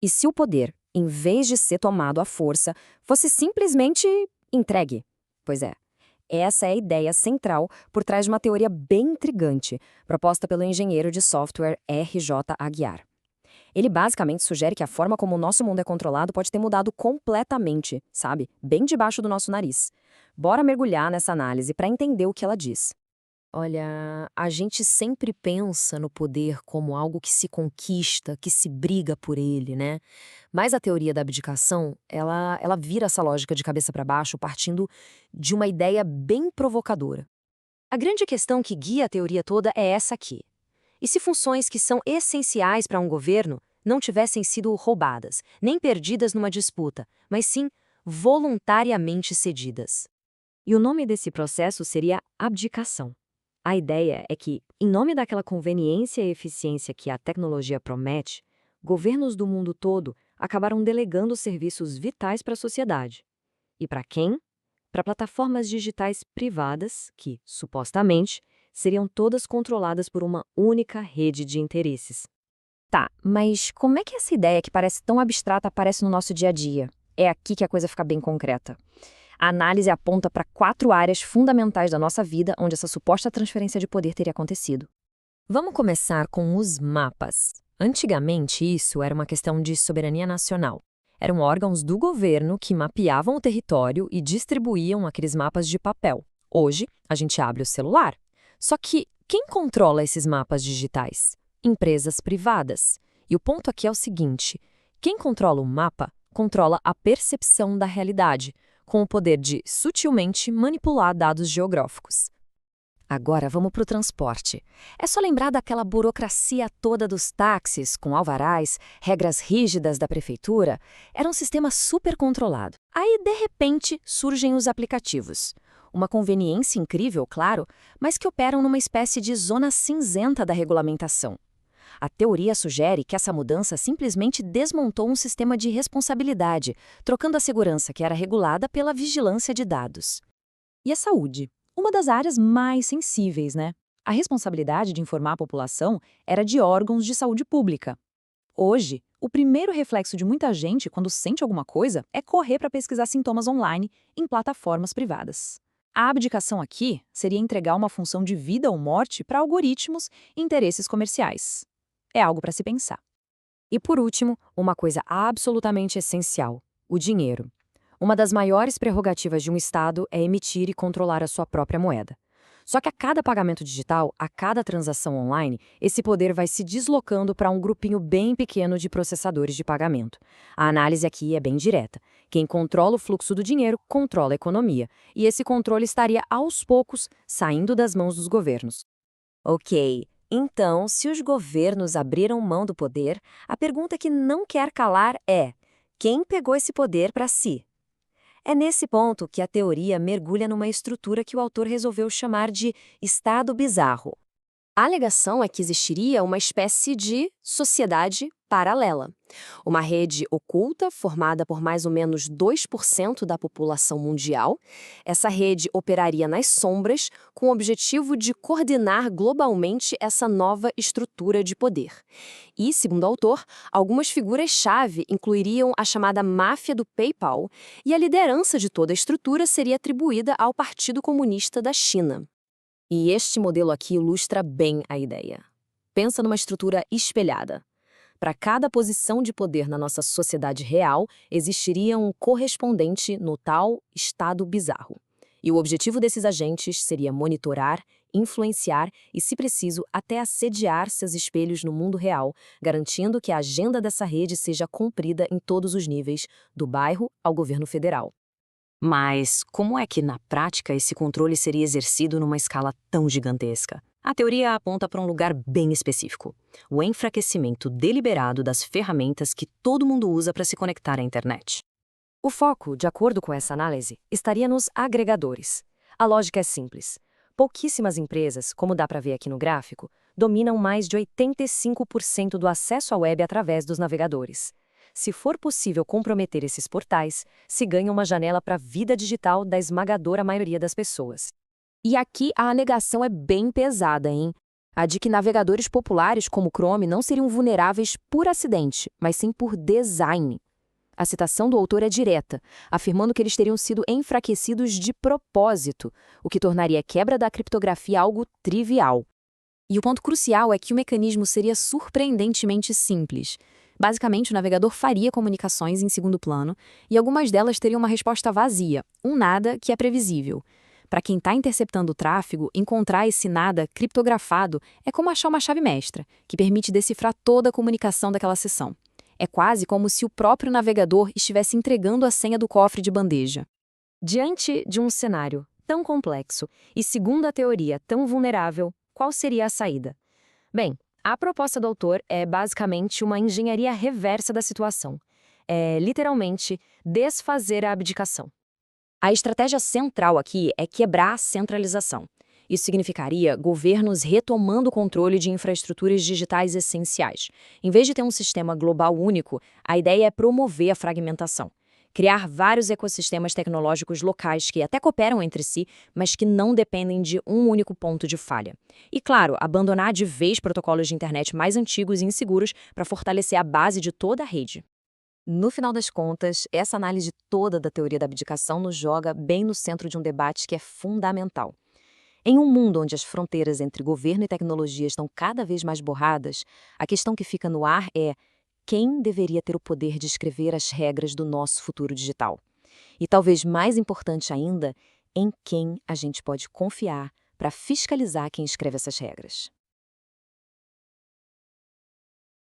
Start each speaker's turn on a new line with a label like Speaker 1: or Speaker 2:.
Speaker 1: E se o poder, em vez de ser tomado à força, fosse simplesmente entregue? Pois é. Essa é a ideia central por trás de uma teoria bem intrigante, proposta pelo engenheiro de software R.J. Aguiar. Ele basicamente sugere que a forma como o nosso mundo é controlado pode ter mudado completamente, sabe? Bem debaixo do nosso nariz. Bora mergulhar nessa análise para entender o que ela diz.
Speaker 2: Olha, a gente sempre pensa no poder como algo que se conquista, que se briga por ele, né? Mas a teoria da abdicação, ela vira essa lógica de cabeça para baixo partindo de uma ideia bem provocadora. A grande questão que guia a teoria toda é essa aqui. E se funções que são essenciais para um governo não tivessem sido roubadas, nem perdidas numa disputa, mas sim voluntariamente cedidas? E o nome desse processo seria abdicação. A ideia é que, em nome daquela conveniência e eficiência que a tecnologia promete, governos do mundo todo acabaram delegando serviços vitais para a sociedade. E para quem? Para plataformas digitais privadas que, supostamente, seriam todas controladas por uma única rede de interesses.
Speaker 1: Tá, mas como é que essa ideia que parece tão abstrata aparece no nosso dia a dia? É aqui que a coisa fica bem concreta. A análise aponta para 4 áreas fundamentais da nossa vida onde essa suposta transferência de poder teria acontecido.
Speaker 2: Vamos começar com os mapas. Antigamente, isso era uma questão de soberania nacional. Eram órgãos do governo que mapeavam o território e distribuíam aqueles mapas de papel. Hoje, a gente abre o celular. Só que quem controla esses mapas digitais? Empresas privadas. E o ponto aqui é o seguinte: quem controla o mapa controla a percepção da realidade, com o poder de sutilmente manipular dados geográficos. Agora vamos para o transporte. É só lembrar daquela burocracia toda dos táxis, com alvarás, regras rígidas da prefeitura. Era um sistema super controlado. Aí, de repente, surgem os aplicativos. Uma conveniência incrível, claro, mas que operam numa espécie de zona cinzenta da regulamentação. A teoria sugere que essa mudança simplesmente desmontou um sistema de responsabilidade, trocando a segurança que era regulada pela vigilância de dados.
Speaker 1: E a saúde? Uma das áreas mais sensíveis, né? A responsabilidade de informar a população era de órgãos de saúde pública. Hoje, o primeiro reflexo de muita gente quando sente alguma coisa é correr para pesquisar sintomas online em plataformas privadas. A abdicação aqui seria entregar uma função de vida ou morte para algoritmos e interesses comerciais. É algo para se pensar.
Speaker 2: E por último, uma coisa absolutamente essencial: o dinheiro. Uma das maiores prerrogativas de um Estado é emitir e controlar a sua própria moeda. Só que a cada pagamento digital, a cada transação online, esse poder vai se deslocando para um grupinho bem pequeno de processadores de pagamento. A análise aqui é bem direta. Quem controla o fluxo do dinheiro controla a economia, e esse controle estaria, aos poucos, saindo das mãos dos governos. Ok, então, se os governos abriram mão do poder, a pergunta que não quer calar é: quem pegou esse poder para si? É nesse ponto que a teoria mergulha numa estrutura que o autor resolveu chamar de estado bizarro. A alegação é que existiria uma espécie de sociedade paralela. Uma rede oculta, formada por mais ou menos 2% da população mundial. Essa rede operaria nas sombras, com o objetivo de coordenar globalmente essa nova estrutura de poder. E, segundo o autor, algumas figuras-chave incluiriam a chamada máfia do PayPal, e a liderança de toda a estrutura seria atribuída ao Partido Comunista da China. E este modelo aqui ilustra bem a ideia. Pensa numa estrutura espelhada. Para cada posição de poder na nossa sociedade real, existiria um correspondente no tal estado bizarro. E o objetivo desses agentes seria monitorar, influenciar e, se preciso, até assediar seus espelhos no mundo real, garantindo que a agenda dessa rede seja cumprida em todos os níveis, do bairro ao governo federal. Mas como é que, na prática, esse controle seria exercido numa escala tão gigantesca? A teoria aponta para um lugar bem específico: o enfraquecimento deliberado das ferramentas que todo mundo usa para se conectar à internet. O foco, de acordo com essa análise, estaria nos agregadores. A lógica é simples. Pouquíssimas empresas, como dá para ver aqui no gráfico, dominam mais de 85% do acesso à web através dos navegadores. Se for possível comprometer esses portais, se ganha uma janela para a vida digital da esmagadora maioria das pessoas. E aqui a alegação é bem pesada, hein?
Speaker 1: A de que navegadores populares como o Chrome não seriam vulneráveis por acidente, mas sim por design. A citação do autor é direta, afirmando que eles teriam sido enfraquecidos de propósito, o que tornaria a quebra da criptografia algo trivial. E o ponto crucial é que o mecanismo seria surpreendentemente simples. Basicamente, o navegador faria comunicações em segundo plano e algumas delas teriam uma resposta vazia, um nada que é previsível. Para quem está interceptando o tráfego, encontrar esse nada criptografado é como achar uma chave mestra, que permite decifrar toda a comunicação daquela sessão. É quase como se o próprio navegador estivesse entregando a senha do cofre de bandeja. Diante de um cenário tão complexo e, segundo a teoria, tão vulnerável, qual seria a saída? Bem, a proposta do autor é basicamente uma engenharia reversa da situação. É, literalmente, desfazer a abdicação. A estratégia central aqui é quebrar a centralização. Isso significaria governos retomando o controle de infraestruturas digitais essenciais. Em vez de ter um sistema global único, a ideia é promover a fragmentação. Criar vários ecossistemas tecnológicos locais que até cooperam entre si, mas que não dependem de um único ponto de falha. E, claro, abandonar de vez protocolos de internet mais antigos e inseguros para fortalecer a base de toda a rede. No final das contas, essa análise toda da teoria da abdicação nos joga bem no centro de um debate que é fundamental. Em um mundo onde as fronteiras entre governo e tecnologia estão cada vez mais borradas, a questão que fica no ar é: quem deveria ter o poder de escrever as regras do nosso futuro digital? E talvez mais importante ainda, em quem a gente pode confiar para fiscalizar quem escreve essas regras.